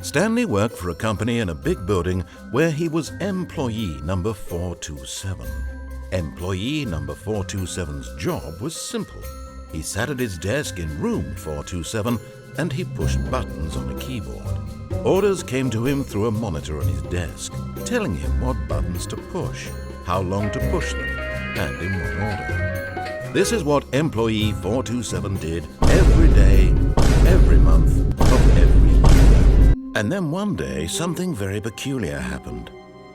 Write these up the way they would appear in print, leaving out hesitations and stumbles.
Stanley worked for a company in a big building where he was employee number 427. Employee number 427's job was simple. He sat at his desk in room 427 and he pushed buttons on a keyboard. Orders came to him through a monitor on his desk, telling him what buttons to push, how long to push them, and in what order. This is what employee 427 did every day, every month of every year. And then one day, something very peculiar happened.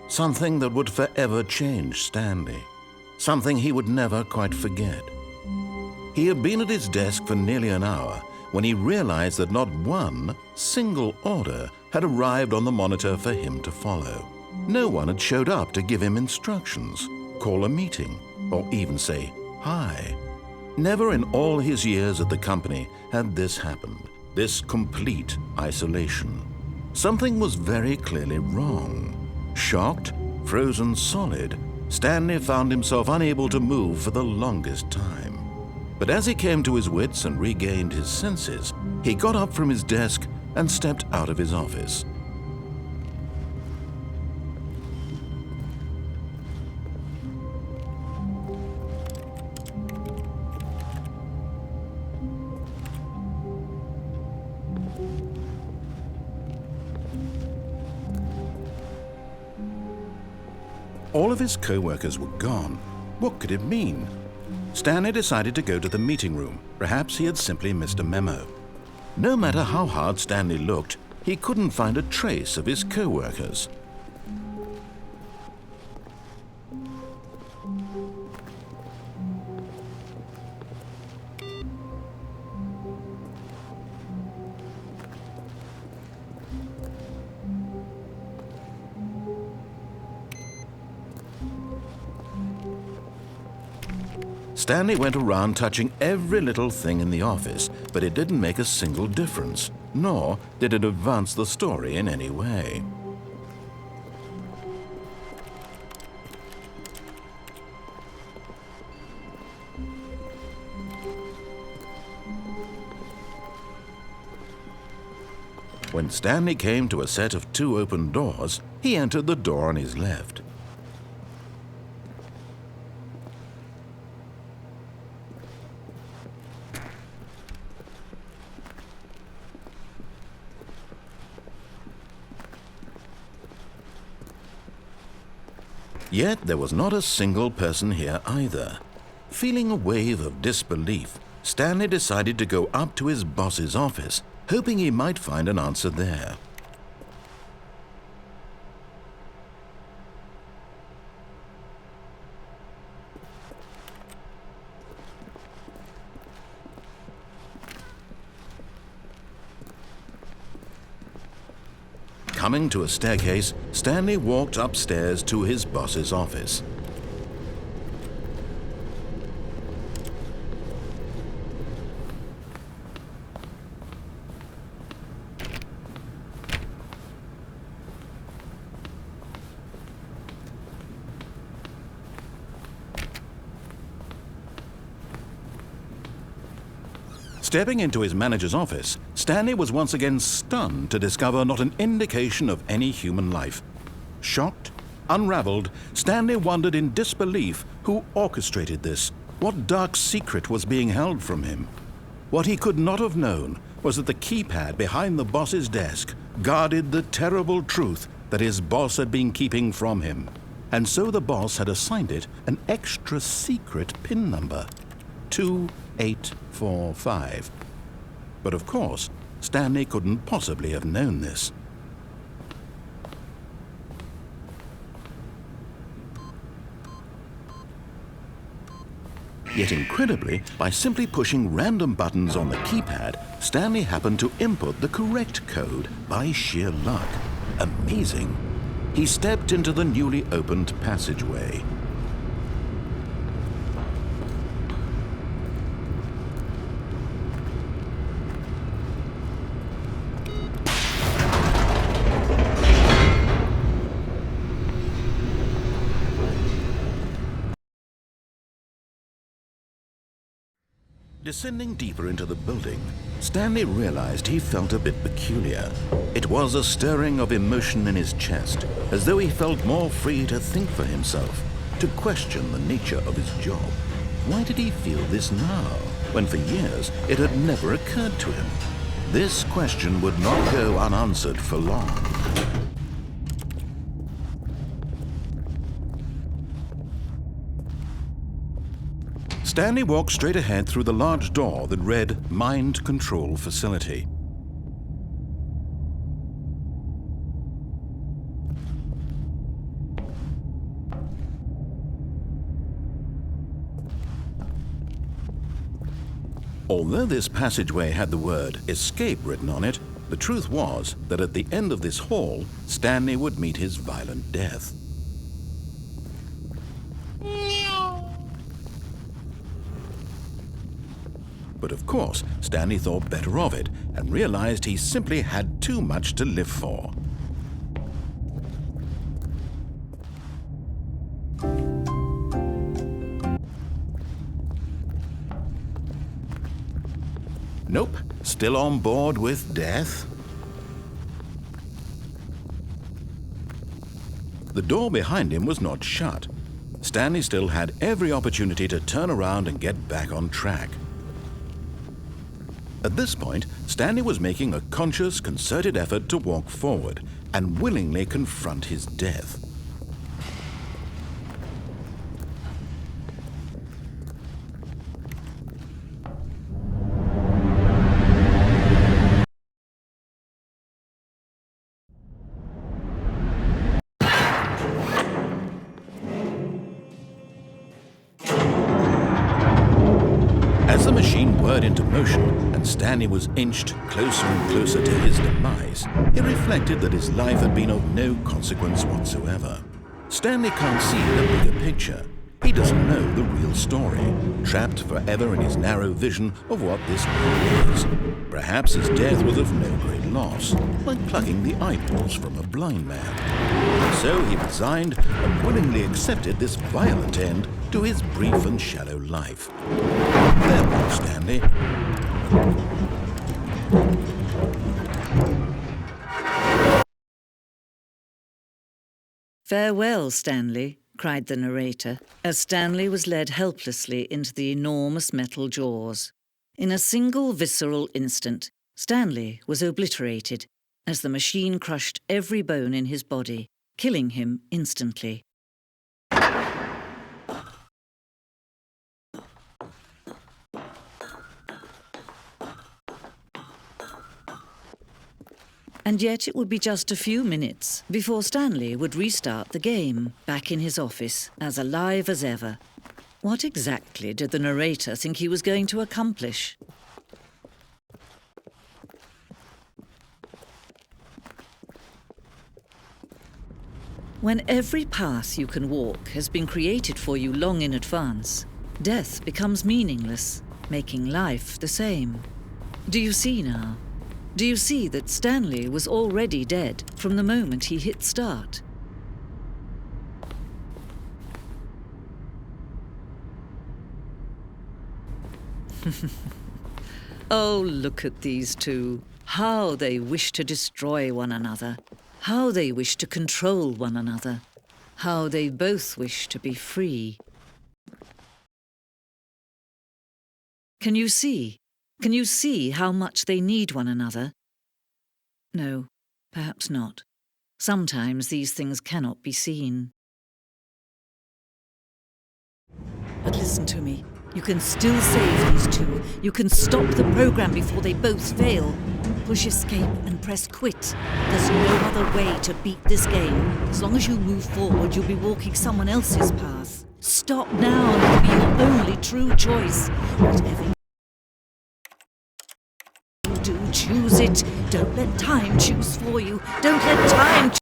Something that would forever change Stanley. Something he would never quite forget. He had been at his desk for nearly an hour when he realized that not one single order had arrived on the monitor for him to follow. No one had showed up to give him instructions, call a meeting, or even say hi. Never in all his years at the company had this happened, this complete isolation. Something was very clearly wrong. Shocked, frozen solid, Stanley found himself unable to move for the longest time. But as he came to his wits and regained his senses, he got up from his desk and stepped out of his office. All of his co-workers were gone. What could it mean? Stanley decided to go to the meeting room. Perhaps he had simply missed a memo. No matter how hard Stanley looked, he couldn't find a trace of his co-workers. Stanley went around touching every little thing in the office, but it didn't make a single difference, nor did it advance the story in any way. When Stanley came to a set of 2 open doors, he entered the door on his left. Yet there was not a single person here either. Feeling a wave of disbelief, Stanley decided to go up to his boss's office, hoping he might find an answer there. Coming to a staircase, Stanley walked upstairs to his boss's office. Stepping into his manager's office, Stanley was once again stunned to discover not an indication of any human life. Shocked, unraveled, Stanley wondered in disbelief who orchestrated this, what dark secret was being held from him. What he could not have known was that the keypad behind the boss's desk guarded the terrible truth that his boss had been keeping from him. And so the boss had assigned it an extra secret PIN number, 2845. But of course, Stanley couldn't possibly have known this. Yet incredibly, by simply pushing random buttons on the keypad, Stanley happened to input the correct code by sheer luck. Amazing. He stepped into the newly opened passageway. Descending deeper into the building, Stanley realized he felt a bit peculiar. It was a stirring of emotion in his chest, as though he felt more free to think for himself, to question the nature of his job. Why did he feel this now, when for years it had never occurred to him? This question would not go unanswered for long. Stanley walked straight ahead through the large door that read Mind Control Facility. Although this passageway had the word Escape written on it, the truth was that at the end of this hall, Stanley would meet his violent death. But of course, Stanley thought better of it and realized he simply had too much to live for. Nope, still on board with death. The door behind him was not shut. Stanley still had every opportunity to turn around and get back on track. At this point, Stanley was making a conscious, concerted effort to walk forward and willingly confront his death. As the machine whirred into motion and Stanley was inched closer and closer to his demise, he reflected that his life had been of no consequence whatsoever. Stanley can't see the bigger picture. He doesn't know the real story, trapped forever in his narrow vision of what this world is. Perhaps his death was of no great loss, like plucking the eyeballs from a blind man. So he resigned and willingly accepted this violent end to his brief and shallow life. Farewell, Stanley. "Farewell, Stanley," cried the narrator, as Stanley was led helplessly into the enormous metal jaws. In a single visceral instant, Stanley was obliterated as the machine crushed every bone in his body, killing him instantly. And yet it would be just a few minutes before Stanley would restart the game, back in his office, as alive as ever. What exactly did the narrator think he was going to accomplish? When every path you can walk has been created for you long in advance, death becomes meaningless, making life the same. Do you see now? Do you see that Stanley was already dead from the moment he hit start? Oh, look at these two. How they wish to destroy one another. How they wish to control one another. How they both wish to be free. Can you see? Can you see how much they need one another? No, perhaps not. Sometimes these things cannot be seen. But listen to me. You can still save these two. You can stop the program before they both fail. Push escape and press quit. There's no other way to beat this game. As long as you move forward, you'll be walking someone else's path. Stop now and it'll be your only true choice. Whatever do, choose it. Don't let time choose for you. Don't let time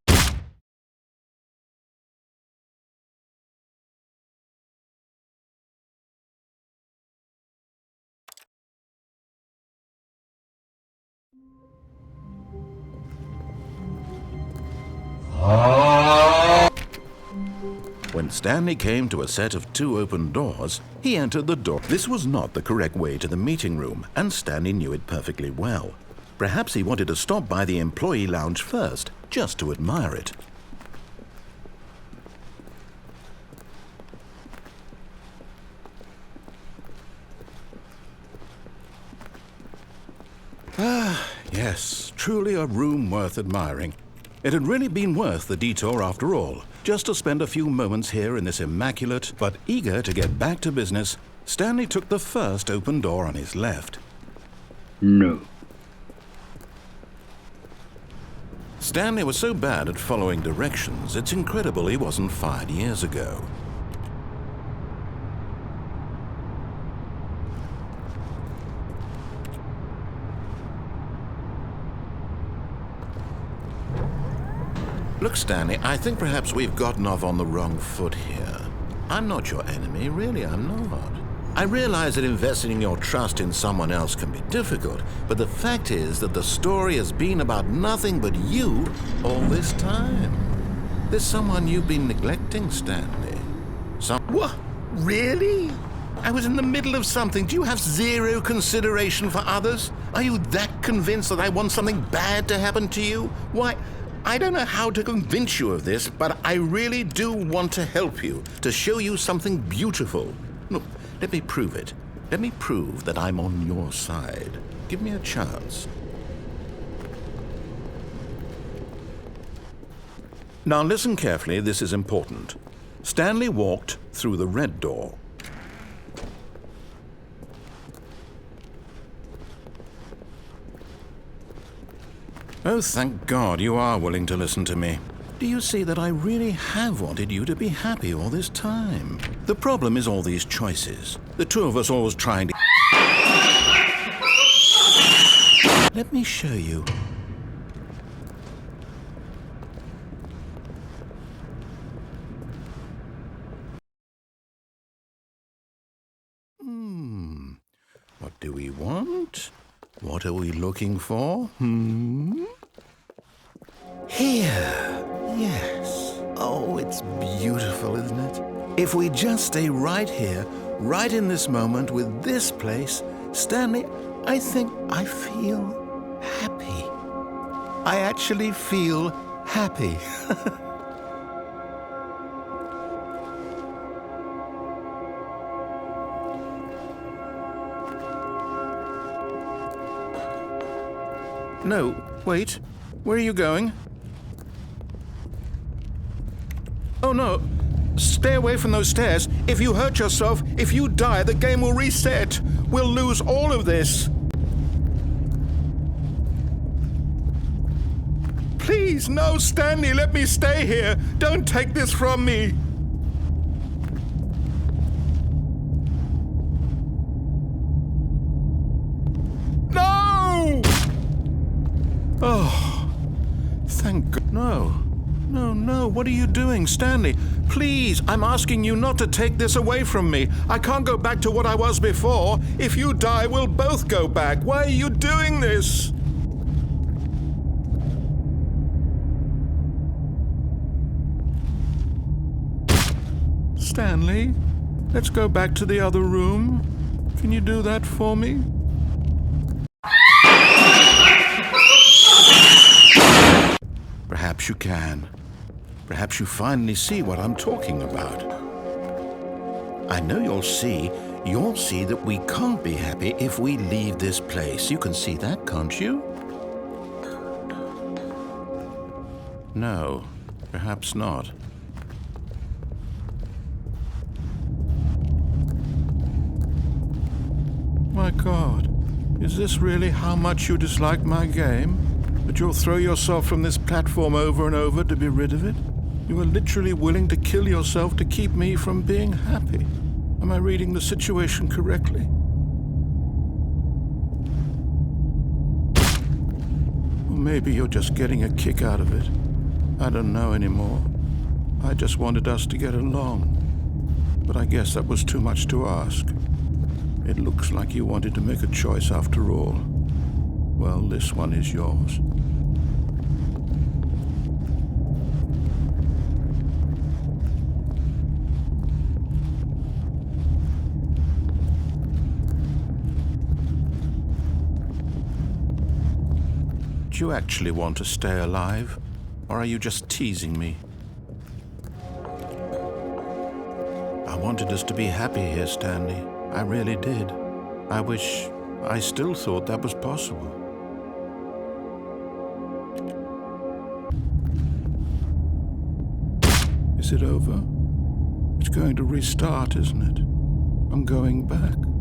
When When Stanley came to a set of 2 open doors, he entered the door. This was not the correct way to the meeting room, and Stanley knew it perfectly well. Perhaps he wanted to stop by the employee lounge first, just to admire it. Ah, yes, truly a room worth admiring. It had really been worth the detour after all, just to spend a few moments here in this immaculate, but eager to get back to business. Stanley took the first open door on his left. No. Stanley was so bad at following directions, it's incredible he wasn't fired years ago. Look, Stanley, I think perhaps we've gotten off on the wrong foot here. I'm not your enemy, really, I'm not. I realize that investing your trust in someone else can be difficult, but the fact is that the story has been about nothing but you all this time. There's someone you've been neglecting, Stanley. What? Really? I was in the middle of something. Do you have zero consideration for others? Are you that convinced that I want something bad to happen to you? Why, I don't know how to convince you of this, but I really do want to help you, to show you something beautiful. Look, let me prove it. Let me prove that I'm on your side. Give me a chance. Now listen carefully, this is important. Stanley walked through the red door. Oh, thank God you are willing to listen to me. Do you see that I really have wanted you to be happy all this time? The problem is all these choices. The two of us always trying to... Let me show you. What do we want? What are we looking for? Here. Yes. Oh, it's beautiful, isn't it? If we just stay right here, right in this moment with this place, Stanley, I think I feel happy. I actually feel happy. No, wait. Where are you going? Oh no. Stay away from those stairs. If you hurt yourself, if you die, the game will reset. We'll lose all of this. Please, no, Stanley, let me stay here. Don't take this from me. No! Oh, thank God. No. No, what are you doing, Stanley? Please, I'm asking you not to take this away from me. I can't go back to what I was before. If you die, we'll both go back. Why are you doing this? Stanley, let's go back to the other room. Can you do that for me? Perhaps you can. Perhaps you finally see what I'm talking about. I know you'll see that we can't be happy if we leave this place. You can see that, can't you? No, perhaps not. My God, is this really how much you dislike my game? That you'll throw yourself from this platform over and over to be rid of it? You are literally willing to kill yourself to keep me from being happy. Am I reading the situation correctly? Or maybe you're just getting a kick out of it. I don't know anymore. I just wanted us to get along. But I guess that was too much to ask. It looks like you wanted to make a choice after all. Well, this one is yours. Do you actually want to stay alive, or are you just teasing me? I wanted us to be happy here, Stanley. I really did. I wish I still thought that was possible. Is it over? It's going to restart, isn't it? I'm going back.